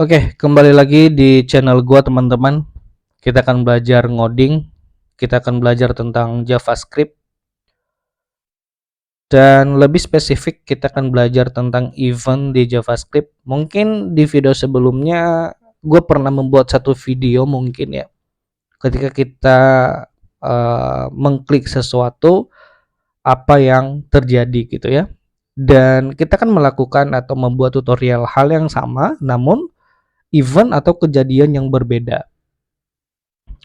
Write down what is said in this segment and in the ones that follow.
Oke, kembali lagi di channel gua teman-teman. Kita akan belajar ngoding, kita akan belajar tentang JavaScript, dan lebih spesifik kita akan belajar tentang event di JavaScript. Mungkin di video sebelumnya gue pernah membuat satu video mungkin ya, ketika kita mengklik sesuatu, apa yang terjadi gitu ya. Dan kita akan melakukan atau membuat tutorial hal yang sama, namun event atau kejadian yang berbeda.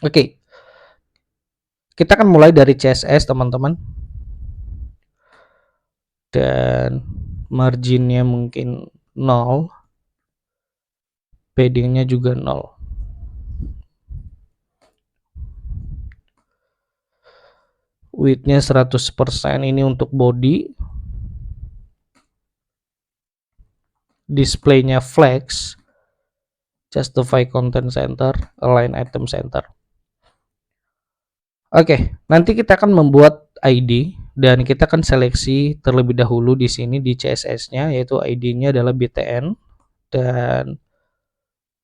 Oke, kita akan mulai dari CSS teman-teman, dan marginnya mungkin 0, paddingnya juga 0. Widthnya 100%, ini untuk body. Displaynya flex, justify content center, align item center. Oke, nanti kita akan membuat ID dan kita akan seleksi terlebih dahulu di sini di CSS-nya, yaitu ID-nya adalah btn dan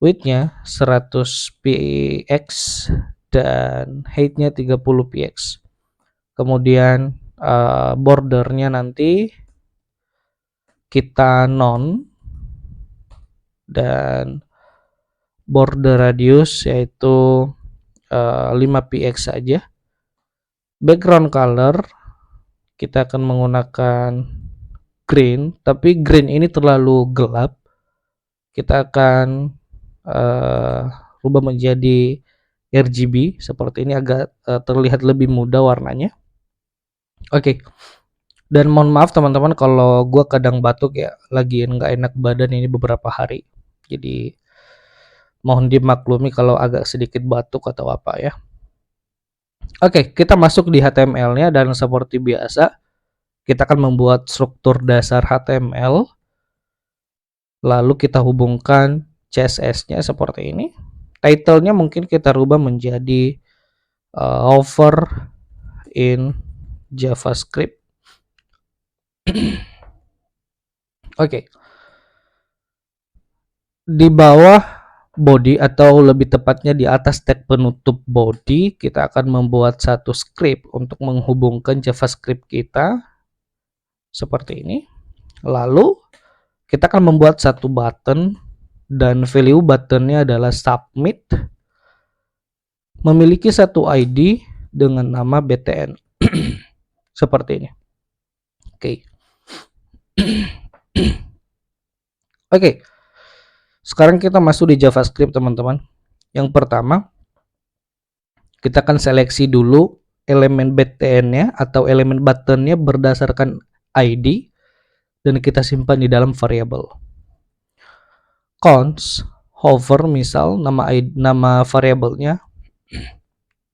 width-nya 100 px dan height-nya 30 px. Kemudian bordernya nanti kita non, dan border radius yaitu 5 px saja. Background color kita akan menggunakan green, tapi green ini terlalu gelap. Kita akan rubah menjadi RGB seperti ini, agak terlihat lebih muda warnanya. Oke. Dan mohon maaf teman-teman kalau gue kadang batuk ya, lagi nggak enak badan ini beberapa hari. Jadi mohon dimaklumi kalau agak sedikit batuk atau apa ya. Oke, kita masuk di HTML-nya dan seperti biasa kita akan membuat struktur dasar HTML. Lalu kita hubungkan CSS-nya seperti ini. Title-nya mungkin kita rubah menjadi hover in JavaScript. Oke. Di bawah body, atau lebih tepatnya di atas tag penutup body, kita akan membuat satu script untuk menghubungkan JavaScript kita seperti ini. Lalu kita akan membuat satu button dan value buttonnya adalah submit, memiliki satu ID dengan nama btn seperti ini. Oke. Oke. Sekarang kita masuk di JavaScript teman-teman. Yang pertama, kita akan seleksi dulu elemen btn-nya atau elemen button-nya berdasarkan ID dan kita simpan di dalam variabel. Const hover, misal nama variabelnya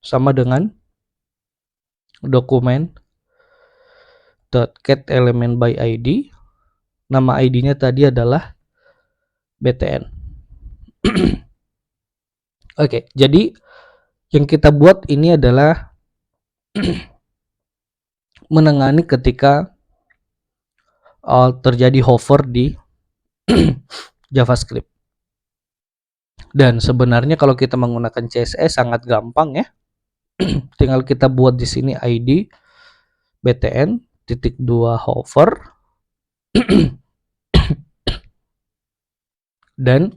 sama dengan dokumen .get element by ID. Nama ID-nya tadi adalah btn. Oke, jadi yang kita buat ini adalah menangani ketika terjadi hover di JavaScript. Dan sebenarnya kalau kita menggunakan CSS sangat gampang ya. Tinggal kita buat di sini ID btn .2 hover dan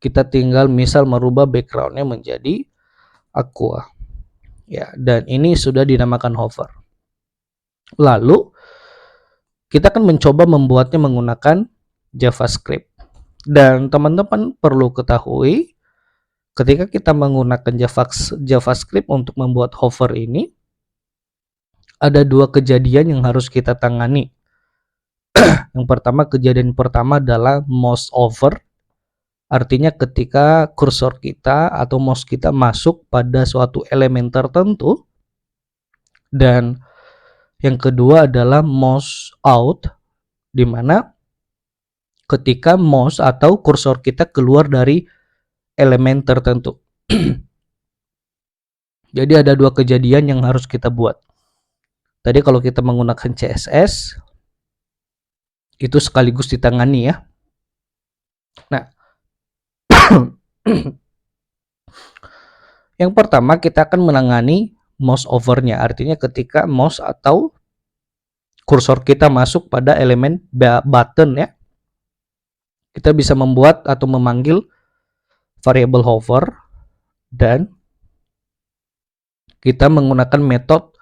kita tinggal misal merubah backgroundnya menjadi aqua ya, dan ini sudah dinamakan hover. Lalu kita akan mencoba membuatnya menggunakan JavaScript. Dan teman-teman perlu ketahui, ketika kita menggunakan JavaScript untuk membuat hover ini, ada dua kejadian yang harus kita tangani. Yang pertama, kejadian pertama adalah mouse over. Artinya ketika kursor kita atau mouse kita masuk pada suatu elemen tertentu. Dan yang kedua adalah mouse out, di mana ketika mouse atau kursor kita keluar dari elemen tertentu. Jadi ada dua kejadian yang harus kita buat. Tadi kalau kita menggunakan CSS, itu sekaligus ditangani ya. Nah, Yang pertama, kita akan menangani mouse overnya, artinya ketika mouse atau kursor kita masuk pada elemen button ya, kita bisa membuat atau memanggil variable hover, dan kita menggunakan metode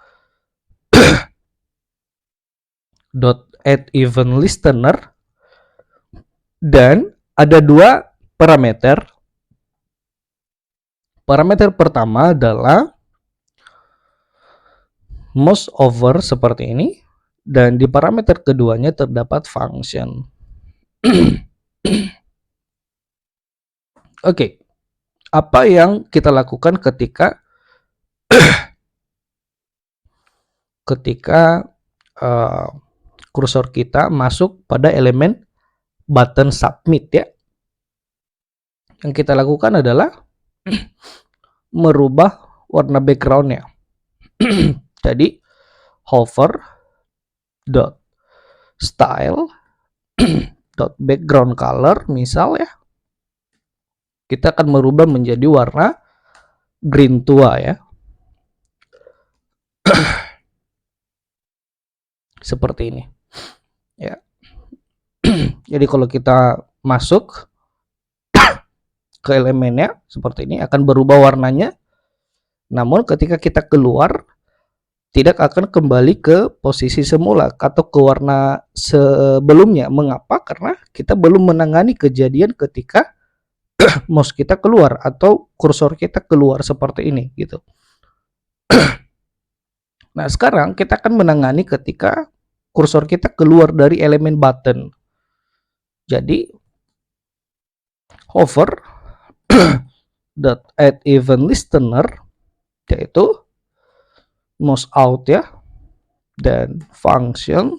.addEventListener, dan ada dua parameter. Parameter pertama adalah mouse over seperti ini, dan di parameter keduanya terdapat function. Oke, apa yang kita lakukan ketika kursor kita masuk pada elemen button submit ya? Yang kita lakukan adalah merubah warna backgroundnya. Jadi hover dot style dot background color misal ya, kita akan merubah menjadi warna green tua ya. Seperti ini ya. Jadi kalau kita masuk ke elemennya seperti ini akan berubah warnanya, namun ketika kita keluar tidak akan kembali ke posisi semula atau ke warna sebelumnya. Mengapa? Karena kita belum menangani kejadian ketika mouse kita keluar atau kursor kita keluar seperti ini gitu. Nah, sekarang kita akan menangani ketika kursor kita keluar dari elemen button. Jadi hover .addEventListener, yaitu mouse out ya, dan function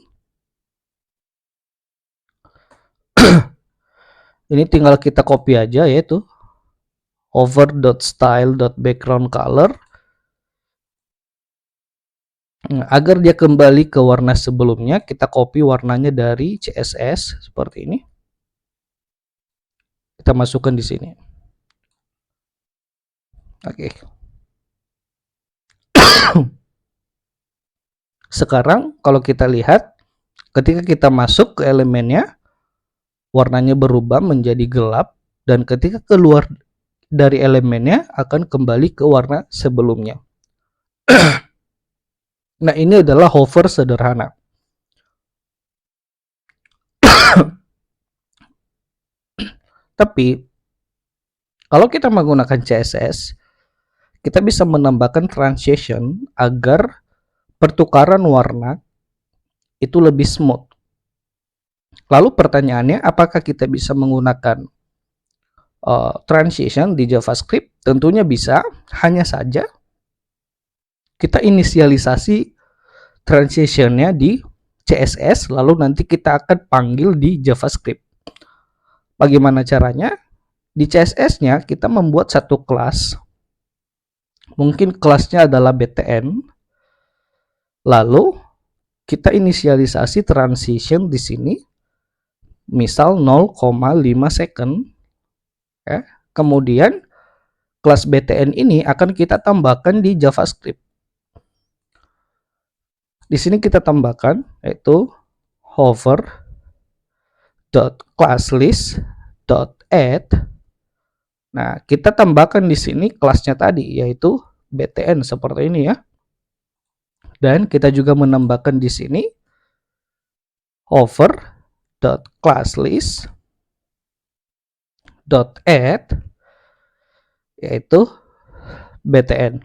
ini tinggal kita copy aja, yaitu hover.style.backgroundColor. Nah, agar dia kembali ke warna sebelumnya, kita copy warnanya dari CSS seperti ini. Kita masukkan di sini. Oke. Sekarang kalau kita lihat, ketika kita masuk ke elemennya, warnanya berubah menjadi gelap, dan ketika keluar dari elemennya akan kembali ke warna sebelumnya. Nah, ini adalah hover sederhana. Tapi kalau kita menggunakan CSS, kita bisa menambahkan transition agar pertukaran warna itu lebih smooth. Lalu pertanyaannya, apakah kita bisa menggunakan transition di JavaScript? Tentunya bisa, hanya saja kita inisialisasi transitionnya di CSS, lalu nanti kita akan panggil di JavaScript. Bagaimana caranya? Di CSS-nya kita membuat satu kelas, mungkin kelasnya adalah BTN, lalu kita inisialisasi transition di sini, misal 0,5 second, ya. Kemudian kelas BTN ini akan kita tambahkan di JavaScript. Di sini kita tambahkan yaitu hover.ClassList.add. Nah, kita tambahkan di sini kelasnya tadi yaitu BTN seperti ini ya. Dan kita juga menambahkan di sini hover.ClassList.add yaitu BTN.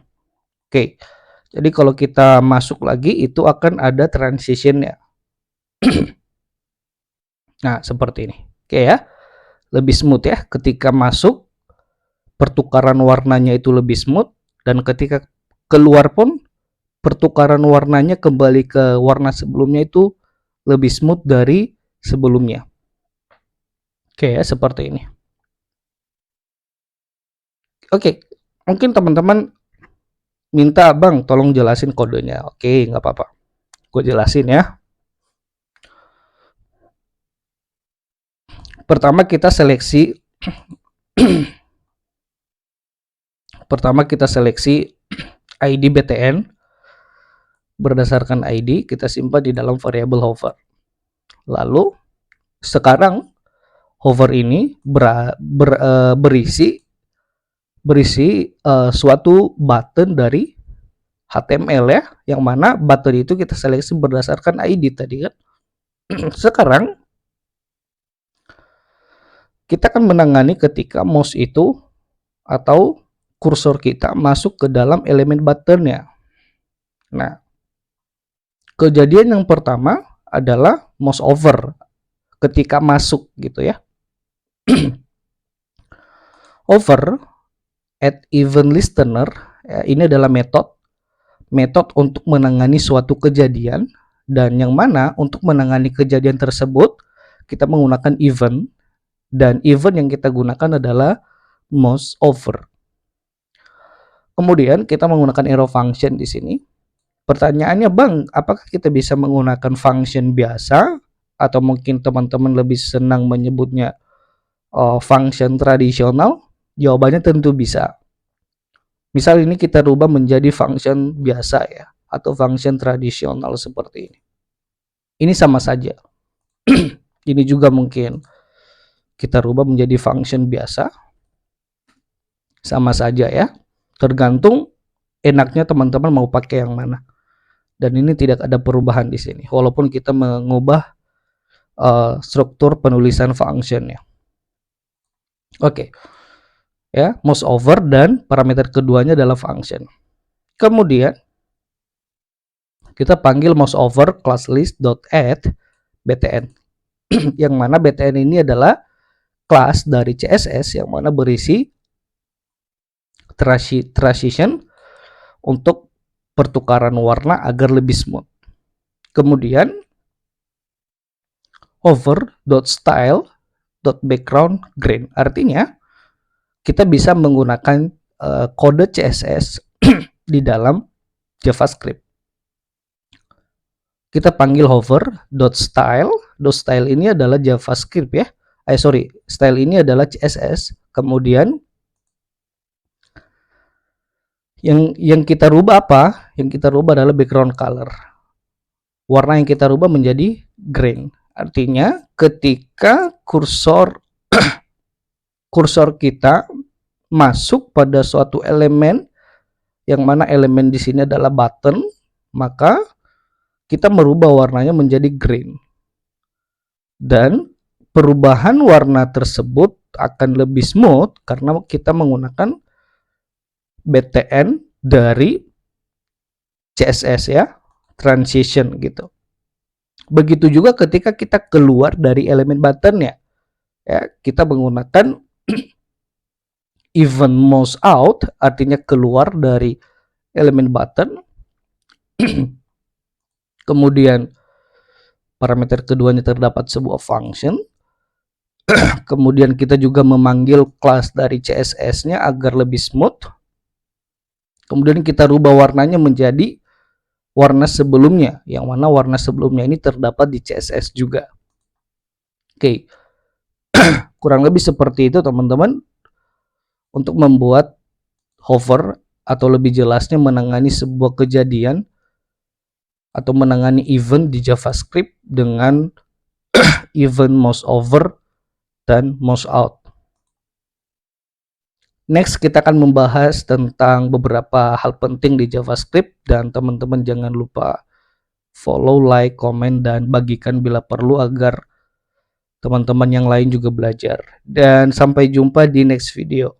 Oke. Jadi kalau kita masuk lagi itu akan ada transitionnya. Nah, seperti ini. Oke ya. Lebih smooth ya. Ketika masuk, pertukaran warnanya itu lebih smooth. Dan ketika keluar pun, pertukaran warnanya kembali ke warna sebelumnya itu lebih smooth dari sebelumnya. Oke ya, seperti ini. Oke, mungkin teman-teman minta, Bang, tolong jelasin kodenya. Oke, nggak apa-apa. Gue jelasin ya. Pertama kita seleksi Pertama kita seleksi ID BTN. Berdasarkan ID kita simpan di dalam variabel hover. Lalu sekarang hover ini berisi suatu button dari HTML ya, yang mana button itu kita seleksi berdasarkan ID tadi kan. Sekarang kita akan menangani ketika mouse itu atau kursor kita masuk ke dalam elemen buttonnya. Nah, kejadian yang pertama adalah mouse over ketika masuk gitu ya. Over at event listener ya, ini adalah metode untuk menangani suatu kejadian, dan yang mana untuk menangani kejadian tersebut kita menggunakan event, dan event yang kita gunakan adalah mouse over. Kemudian kita menggunakan arrow function di sini. Pertanyaannya, Bang, apakah kita bisa menggunakan function biasa atau mungkin teman-teman lebih senang menyebutnya function tradisional? Jawabannya tentu bisa. Misal ini kita rubah menjadi function biasa ya, atau function tradisional seperti ini. Ini sama saja. Ini juga mungkin kita rubah menjadi function biasa. Sama saja ya. Tergantung enaknya teman-teman mau pakai yang mana. Dan ini tidak ada perubahan di sini, walaupun kita mengubah struktur penulisan functionnya. Oke. Ya, mouse over dan parameter keduanya adalah function. Kemudian kita panggil mouse over class list.add btn. Yang mana btn ini adalah kelas dari CSS yang mana berisi transition untuk pertukaran warna agar lebih smooth. Kemudian over.style.background green, artinya kita bisa menggunakan kode CSS di dalam JavaScript. Kita panggil hover.style. .style ini adalah JavaScript ya. Style ini adalah CSS. Kemudian yang kita rubah apa? Yang kita rubah adalah background color. Warna yang kita rubah menjadi green. Artinya ketika kursor kita masuk pada suatu elemen, yang mana elemen di sini adalah button, maka kita merubah warnanya menjadi green. Dan perubahan warna tersebut akan lebih smooth karena kita menggunakan btn dari CSS ya, transition gitu. Begitu juga ketika kita keluar dari elemen buttonnya ya, kita menggunakan event mouse out, artinya keluar dari elemen button. Kemudian parameter keduanya terdapat sebuah function. Kemudian kita juga memanggil kelas dari CSS-nya agar lebih smooth. Kemudian kita rubah warnanya menjadi warna sebelumnya, yang mana warna sebelumnya ini terdapat di CSS juga. Oke. Kurang lebih seperti itu teman-teman untuk membuat hover, atau lebih jelasnya menangani sebuah kejadian atau menangani event di JavaScript dengan event mouse over dan mouse out. Next kita akan membahas tentang beberapa hal penting di JavaScript, dan teman-teman jangan lupa follow, like, komen, dan bagikan bila perlu agar teman-teman yang lain juga belajar. Dan sampai jumpa di next video.